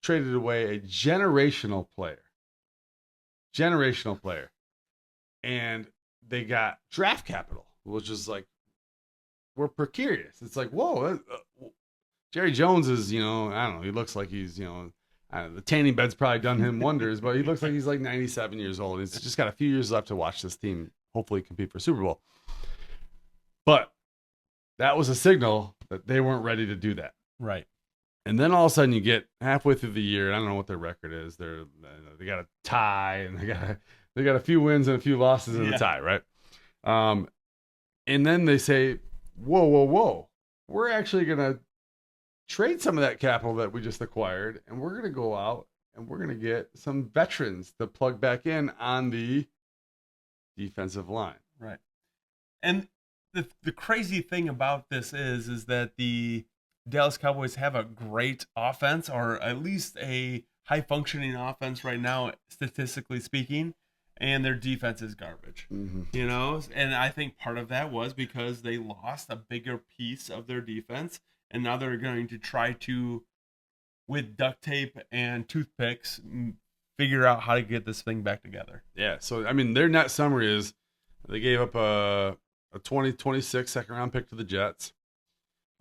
traded away a generational player. And they got draft capital, which is like, we're precarious. It's like, whoa, Jerry Jones is, I don't know, he looks like he's, the tanning bed's probably done him wonders, but he looks like he's like 97 years old. He's just got a few years left to watch this team hopefully compete for Super Bowl. But that was a signal that they weren't ready to do that. Right. And then all of a sudden you get halfway through the year, and I don't know what their record is. They got a tie, and they got a few wins and a few losses in the tie, right? And then they say, whoa. We're actually going to trade some of that capital that we just acquired, and we're going to go out and we're going to get some veterans to plug back in on the defensive line. Right. And the crazy thing about this is that the Dallas Cowboys have a great offense, or at least a high-functioning offense right now, statistically speaking, and their defense is garbage. Mm-hmm. And I think part of that was because they lost a bigger piece of their defense, and now they're going to try to, with duct tape and toothpicks, figure out how to get this thing back together. Yeah, so, I mean, their net summary is they gave up a 2026 second-round pick to the Jets.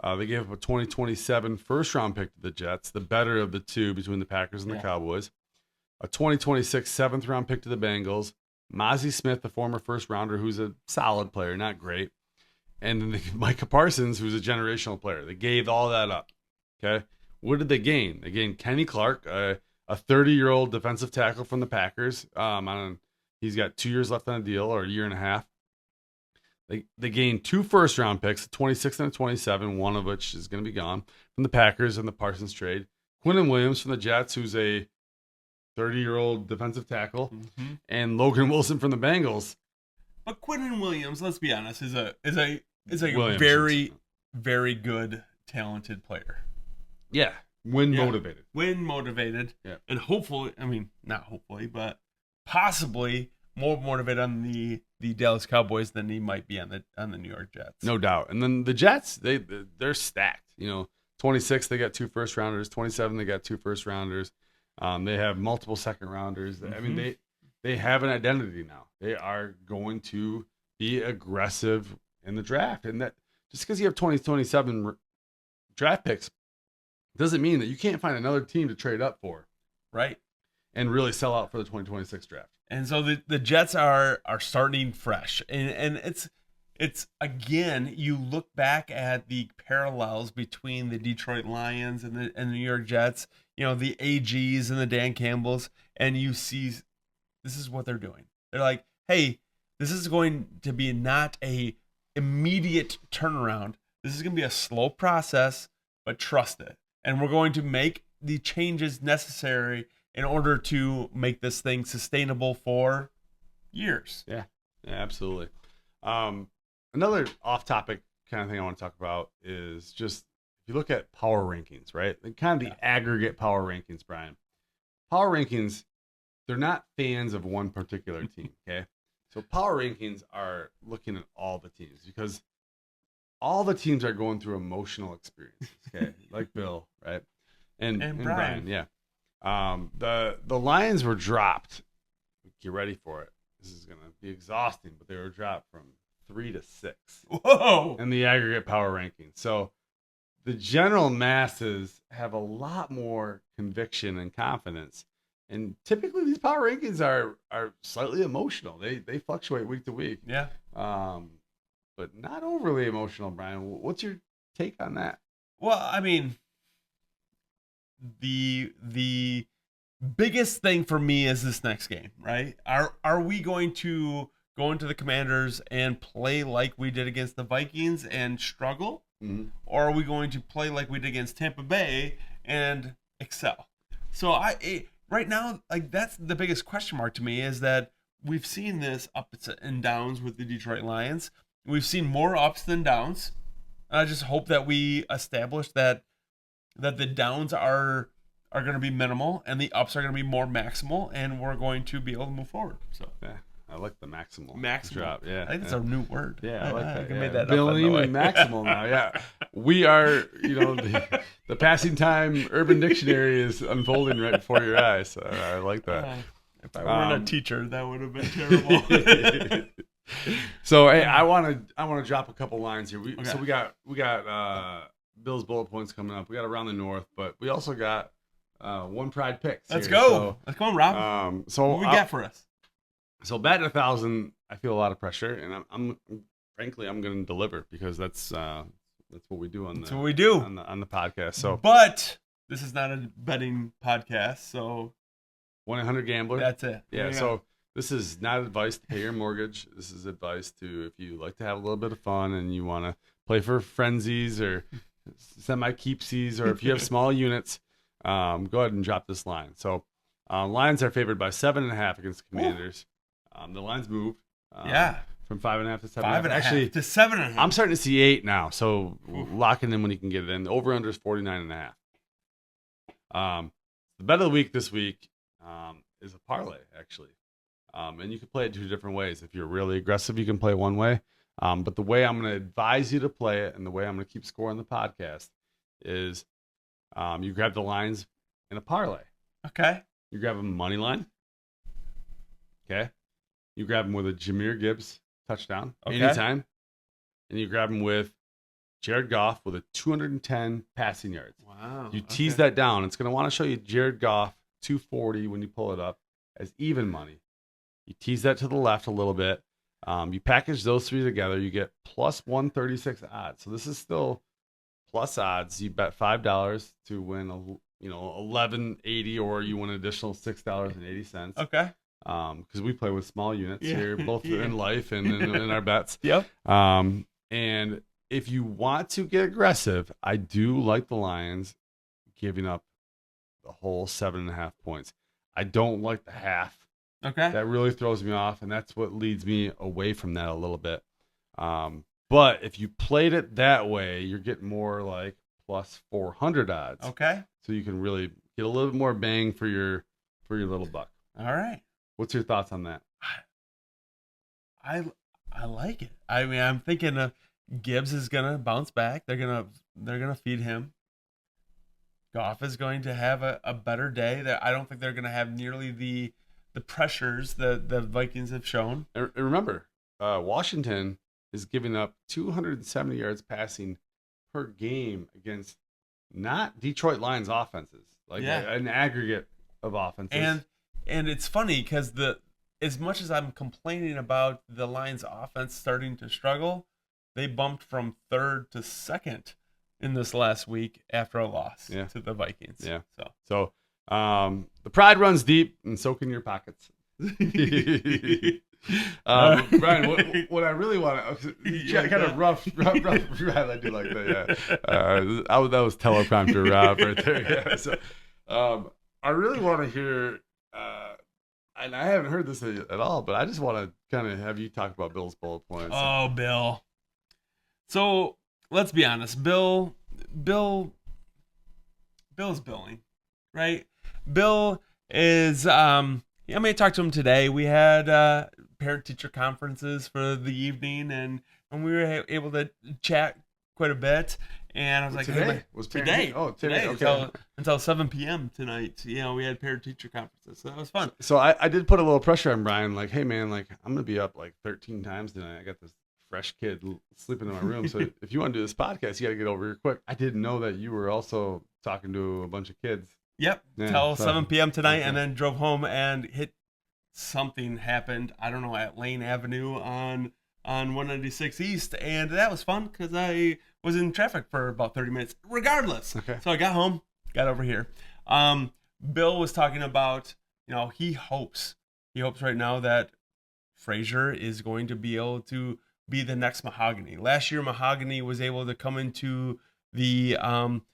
They gave up a 2027 first-round pick to the Jets, the better of the two between the Packers and the Cowboys. A 2026 seventh-round pick to the Bengals. Mozzie Smith, the former first-rounder, who's a solid player, not great. And then Micah Parsons, who's a generational player. They gave all that up. Okay? What did they gain? They gained Kenny Clark, a 30-year-old defensive tackle from the Packers. He's got 2 years left on a deal, or a year and a half. They gained 2 first-round picks, a 26 and a 27, one of which is going to be gone, from the Packers in the Parsons trade. Quinnen Williams from the Jets, who's a 30-year-old defensive tackle, and Logan Wilson from the Bengals. But Quinnen Williams, let's be honest, is a very, very good, talented player. Yeah, motivated. Win motivated. Yeah. And hopefully, not hopefully, but possibly more motivated on the Dallas Cowboys than he might be on the New York Jets. No doubt. And then the Jets, they're stacked. 26 they got 2 first rounders, 27 they got 2 first rounders. They have multiple second rounders. I mean, they have an identity now. They are going to be aggressive in the draft, and that just because you have 2027 draft picks doesn't mean that you can't find another team to trade up for, right? And really sell out for the 2026 draft. And so the Jets are starting fresh, and it's again, you look back at the parallels between the Detroit Lions and the New York Jets, the AGs and the Dan Campbells, and you see this is what they're doing. They're like, hey, this is going to be not a immediate turnaround. This is going to be a slow process, but trust it. And we're going to make the changes necessary in order to make this thing sustainable for years. Yeah, absolutely. Another off-topic kind of thing I want to talk about is just if you look at power rankings, right? Kind of the aggregate power rankings, Brian. Power rankings, they're not fans of one particular team, okay? So power rankings are looking at all the teams because all the teams are going through emotional experiences, okay? Like Bill, right? And Brian, yeah. The Lions were dropped. Get ready for it. This is going to be exhausting, but they were dropped from 3 to 6. Whoa! In the aggregate power ranking. So the general masses have a lot more conviction and confidence. And typically these power rankings are slightly emotional. They fluctuate week to week. Yeah. But not overly emotional, Brian. What's your take on that? Well, I mean, the biggest thing for me is this next game, right? Are we going to go into the Commanders and play like we did against the Vikings and struggle? Mm-hmm. Or are we going to play like we did against Tampa Bay and excel? So right now, like, that's the biggest question mark to me, is that we've seen this ups and downs with the Detroit Lions. We've seen more ups than downs. I just hope that we establish that the downs are going to be minimal and the ups are going to be more maximal, and we're going to be able to move forward. So Yeah, I like the maximal. Maximal. drop. Yeah, I think that's a new word. Yeah, I like that. I made that Billing up. By the and way. maximal now. Yeah, we are. The passing time Urban Dictionary is unfolding right before your eyes. So I like that. If I weren't a teacher, that would have been terrible. So hey, I want to drop a couple lines here. Okay. So we got Bill's bullet points coming up. We got around the north, but we also got one pride picks. Let's here. go. Let's come on, Rob. So What we got for us? So batting 1,000, I feel a lot of pressure, and I'm frankly I'm going to deliver because that's what we do on That's what we do on the podcast. So, but this is not a betting podcast, so 1-800-GAMBLER. that's it. Yeah. So this is not advice to pay your mortgage. This is advice to if you like to have a little bit of fun and you want to play for frenzies or semi-keepsies, or if you have small units, go ahead and drop this line. So Lions are favored by 7.5 against the Commanders. The lines moved. From 5.5 to 7.5. 5.5 Actually, to 7.5. I'm starting to see 8 now. So locking in when you can get it in. The over/under is 49.5. The bet of the week this week is a parlay, actually. And you can play it 2 different ways. If you're really aggressive, you can play one way. But the way I'm going to advise you to play it, and the way I'm going to keep score on the podcast, is you grab the lines in a parlay. Okay. You grab them money line. Okay. You grab them with a Jahmyr Gibbs touchdown anytime. And you grab them with Jared Goff with a 210 passing yards. Wow. You tease that down. It's going to want to show you Jared Goff 240 when you pull it up as even money. You tease that to the left a little bit. You package those 3 together. You get plus 136 odds. So this is still plus odds. You bet $5 to win $11.80, or you win an additional $6.80. Okay. Because we play with small units here, both in life and in our bets. Yep. And if you want to get aggressive, I do like the Lions giving up the whole 7.5 points. I don't like the half. Okay. That really throws me off, and that's what leads me away from that a little bit. But if you played it that way, you're getting more like plus 400 odds. Okay. So you can really get a little bit more bang for your little buck. All right. What's your thoughts on that? I like it. I mean, I'm thinking Gibbs is gonna bounce back. They're gonna feed him. Goff is going to have a better day. I don't think they're gonna have nearly the pressures that the Vikings have shown. And remember, Washington is giving up 270 yards passing per game against not Detroit Lions offenses, an aggregate of offenses. And it's funny because as much as I'm complaining about the Lions offense starting to struggle, they bumped from 3rd to 2nd in this last week after a loss to the Vikings. Yeah. So the pride runs deep, and so can your pockets. Brian, what I really want to kind of rough. I do like that. Yeah, that was teleprompter Rob right there. Yeah. So, I really want to hear. And I haven't heard this at all, but I just want to kind of have you talk about Bill's bullet points. Oh, Bill. So let's be honest. Bill's billing, right? Bill is, I talked to him today. We had parent-teacher conferences for the evening, and we were able to chat quite a bit. And I was like, today? Today. Okay. Until 7 p.m. tonight. We had parent-teacher conferences, so that was fun. So I did put a little pressure on Brian, like, hey, man, like, I'm going to be up like 13 times tonight. I got this fresh kid sleeping in my room. So if you want to do this podcast, you got to get over here quick. I didn't know that you were also talking to a bunch of kids. Yep. Yeah, Till 7 p.m. tonight, okay. and then drove home and something happened, I don't know, at Lane Avenue on 196 East, and that was fun because I was in traffic for about 30 minutes regardless. Okay. So I got home, got over here. Bill was talking about, he hopes right now that Frazier is going to be able to be the next Mahogany. Last year, Mahogany was able to come into the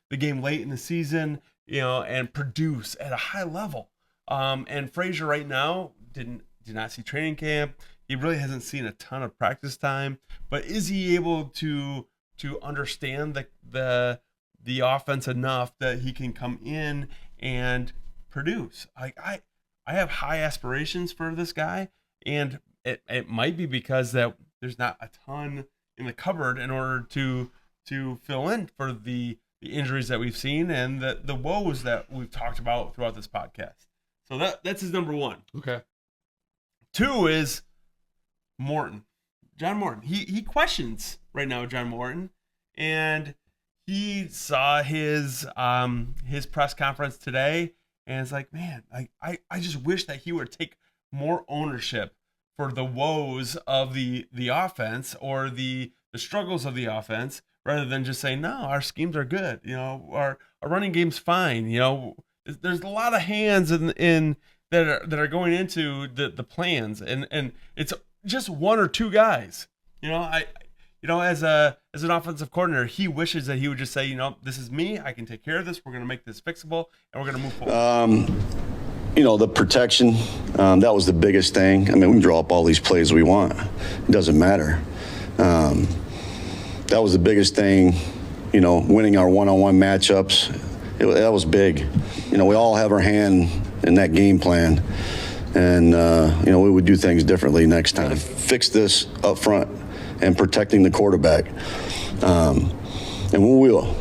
game late in the season, and produce at a high level. And Frazier right now did not see training camp. He really hasn't seen a ton of practice time, but is he able to understand the offense enough that he can come in and produce? Like I have high aspirations for this guy, and it might be because that there's not a ton in the cupboard in order to fill in for the injuries that we've seen and the woes that we've talked about throughout this podcast. So that's his number one. Okay. 2 is Morton. John Morton. He questions right now John Morton, and he saw his press conference today, and it's like, man, I just wish that he would take more ownership for the woes of the offense or the struggles of the offense, rather than just saying, no, our schemes are good. Our running game's fine. There's a lot of hands in that are going into the plans, and it's just 1 or 2 guys. As an offensive coordinator, he wishes that he would just say, this is me. I can take care of this. We're going to make this fixable, and we're going to move forward. The protection, that was the biggest thing. I mean, we can draw up all these plays we want. It doesn't matter. That was the biggest thing, winning our one-on-one matchups. That was big. We all have our hand in that game plan. And, we would do things differently next time. Fix this up front and protecting the quarterback. And we will.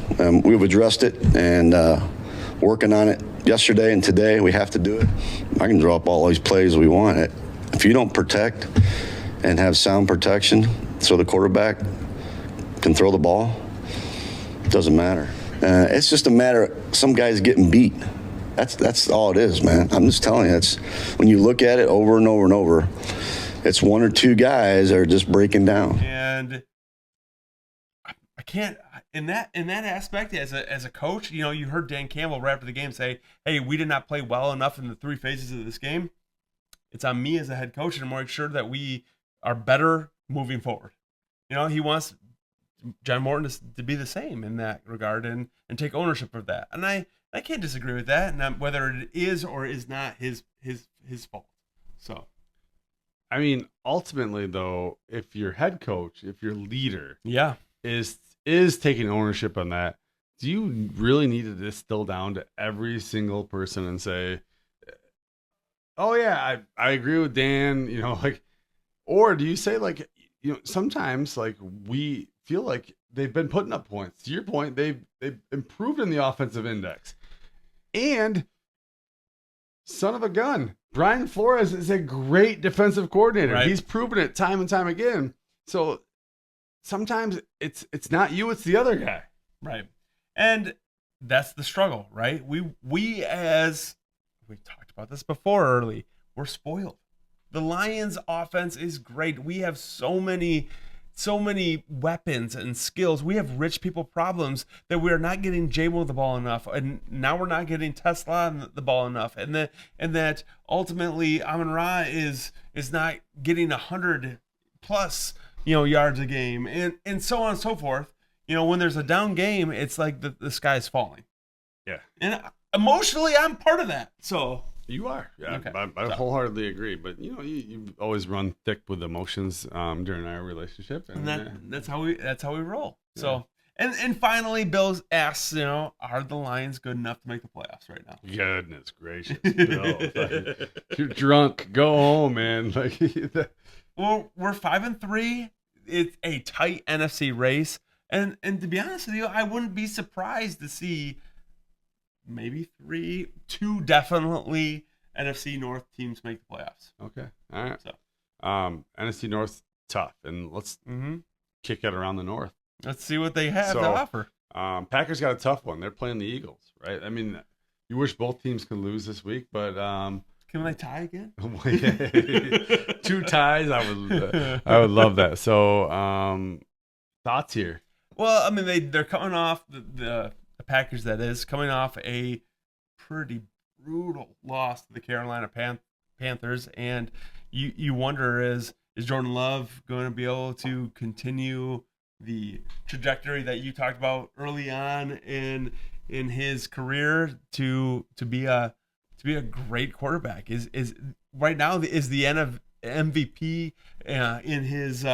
We've addressed it and working on it yesterday and today. We have to do it. I can draw up all these plays we want. If you don't protect and have sound protection so the quarterback can throw the ball, it doesn't matter. It's just a matter of some guys getting beat. That's all it is, man. I'm just telling you, it's when you look at it over and over and over, it's 1 or 2 guys that are just breaking down. And I can't in that aspect as a coach. You heard Dan Campbell right after the game say, "Hey, we did not play well enough in the 3 phases of this game. It's on me as a head coach, and I'm make sure that we are better moving forward." He wants John Morton to be the same in that regard and take ownership of that. And I can't disagree with that, and whether it is or is not his fault. So, I mean, ultimately though, if your head coach, if your leader, is taking ownership on that, do you really need to distill down to every single person and say, "Oh yeah, I agree with Dan," or do you say sometimes we feel like they've been putting up points. To your point, they've improved in the offensive index. And son of a gun, Brian Flores is a great defensive coordinator. Right. He's proven it time and time again. So sometimes it's not you, it's the other guy. Right. And that's the struggle, right? We talked about this before early. We're spoiled. The Lions offense is great. We have so many weapons and skills. We have rich people problems that we are not getting J-Mo the ball enough, and now we're not getting Tesla the ball enough, and that ultimately Amon-Ra is not getting 100 plus yards a game, and so on and so forth. When there's a down game, it's like the sky's falling. Yeah, and emotionally, I'm part of that. So. You are. Yeah, okay. I wholeheartedly agree. But you always run thick with emotions during our relationship, and that's how we roll. Yeah. So and finally, Bill asks, are the Lions good enough to make the playoffs right now? Goodness gracious, Bill! You're drunk. Go home, man. Well, we're 5-3. It's a tight NFC race, and to be honest with you, I wouldn't be surprised to see. Maybe 2 definitely NFC North teams make the playoffs. Okay. All right. So, NFC North tough, and let's kick it around the North. Let's see what they have to offer. Packers got a tough one. They're playing the Eagles, right? I mean, you wish both teams could lose this week, but can they tie again? 2 ties, I would love that. So, thoughts here? Well, I mean, they're coming off the Packers, that is, coming off a pretty brutal loss to the Carolina Panthers, and you wonder, is Jordan Love going to be able to continue the trajectory that you talked about early on in his career to be a great quarterback? Is right now is the MVP in his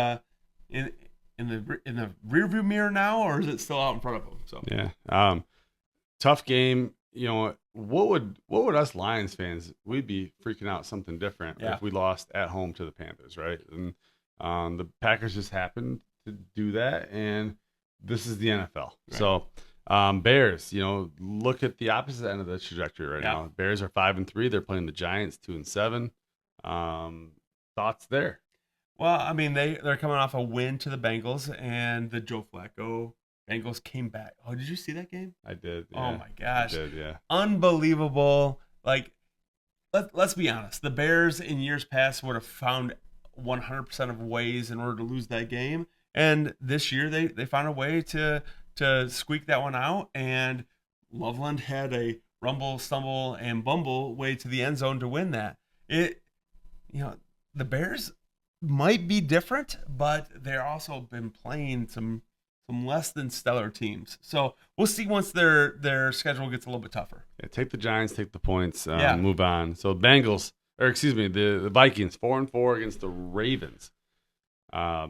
in the rearview mirror now, or is it still out in front of him? So yeah, tough game. You know, what would us Lions fans, we'd be freaking out something different if we lost at home to the Panthers, right? And the Packers just happened to do that, and this is the NFL. Right. So Bears, you know, look at the opposite end of the trajectory right now. Bears are 5-3. They're playing the Giants 2-7. Thoughts there? Well, I mean, they're coming off a win to the Bengals, and the Joe Flacco Bengals came back. Oh, did you see that game? I did. Yeah. Oh my gosh. I did, yeah. Unbelievable. Like, let's be honest. The Bears in years past would have found 100% of ways in order to lose that game. And this year they found a way to squeak that one out. And Loveland had a rumble, stumble, and bumble way to the end zone to win that. The Bears might be different, but they're also been playing some less than stellar teams. So we'll see once their schedule gets a little bit tougher. Yeah, take the Giants, take the points, move on. So the Vikings, 4-4 against the Ravens.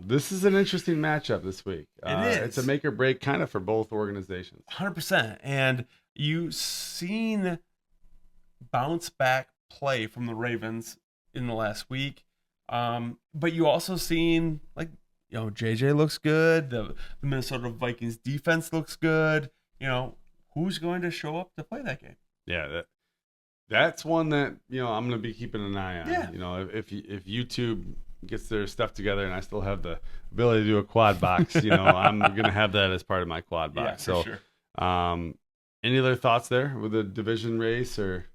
This is an interesting matchup this week. It is. It's a make or break kind of for both organizations. 100%. And you've seen bounce back play from the Ravens in the last week. But you also seen, like, you know, JJ looks good. The Minnesota Vikings defense looks good. You know, who's going to show up to play that game? Yeah, that's one that, you know, I'm going to be keeping an eye on. Yeah. You know, if YouTube gets their stuff together and I still have the ability to do a quad box, you know, I'm going to have that as part of my quad box. Yeah, for sure. Any other thoughts there with the division race or?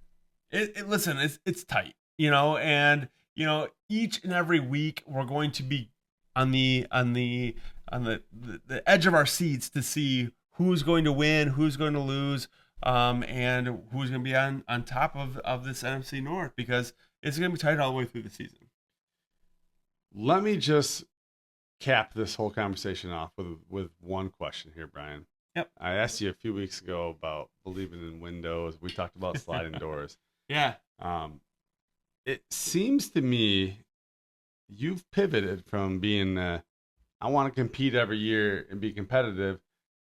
Listen, it's tight, you know, and, you know, each and every week we're going to be on the edge of our seats to see who's going to win, who's going to lose, and who's going to be on top of this NFC North, because it's going to be tight all the way through the season. Let me just cap this whole conversation off with one question here, Brian. Yep. I asked you a few weeks ago about believing in windows. We talked about sliding doors. Yeah. It seems to me you've pivoted from being I want to compete every year and be competitive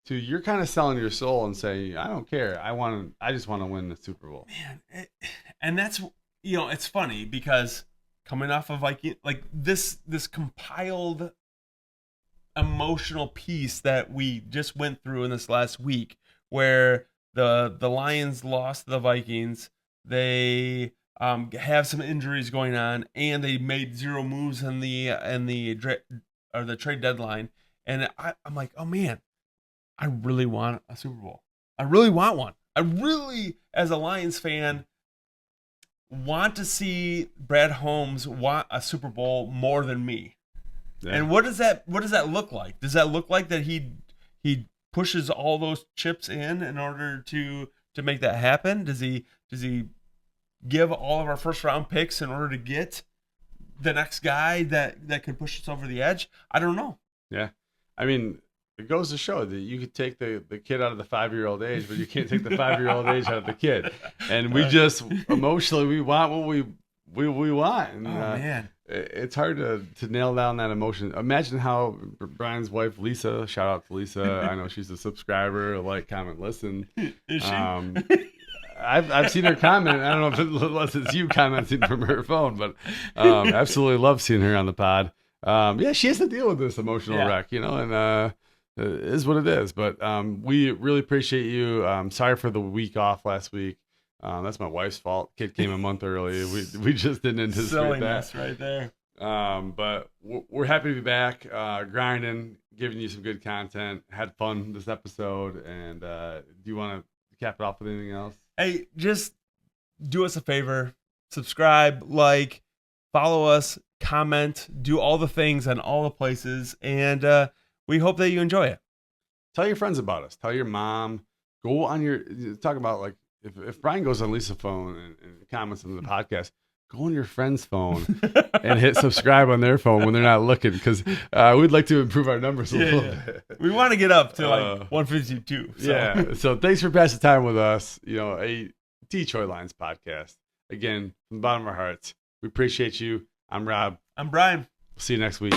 to you're kind of selling your soul and saying, I don't care. I just want to win the Super Bowl. Man, and that's, you know, it's funny because coming off of like this compiled emotional piece that we just went through in this last week, where the Lions lost to the Vikings, they have some injuries going on, and they made zero moves in the trade deadline. And I'm like, oh man, I really want a Super Bowl. I really want one. I really, as a Lions fan, want to see Brad Holmes want a Super Bowl more than me. Yeah. And what does that look like? Does that look like that he pushes all those chips in order to make that happen? Does he give all of our first round picks in order to get the next guy that can push us over the edge? I don't know. Yeah. I mean, it goes to show that you could take the kid out of the 5-year-old age, but you can't take the 5-year-old age out of the kid. And we just emotionally, we want what we want. And, man. It's hard to nail down that emotion. Imagine how Brian's wife, Lisa, shout out to Lisa. I know she's a subscriber, like, comment, listen. Is she? I've seen her comment. I don't know if unless it's you commenting from her phone, but absolutely love seeing her on the pod. Yeah, she has to deal with this emotional wreck, you know, and it is what it is. But we really appreciate you. Sorry for the week off last week. That's my wife's fault. Kid came a month early. We just didn't anticipate silliness that. Right there. But we're happy to be back, grinding, giving you some good content. Had fun this episode. And do you want to cap it off with anything else? Hey, just do us a favor. Subscribe, like, follow us, comment, do all the things on all the places. And we hope that you enjoy it. Tell your friends about us. Tell your mom. Go on talk about, like, if Brian goes on Lisa's phone and comments on the podcast, go on your friend's phone and hit subscribe on their phone when they're not looking, because we'd like to improve our numbers a little bit. We want to get up to like 152. So. Yeah. So thanks for passing time with us. You know, a Detroit Lions podcast. Again, from the bottom of our hearts, we appreciate you. I'm Rob. I'm Brian. See you next week.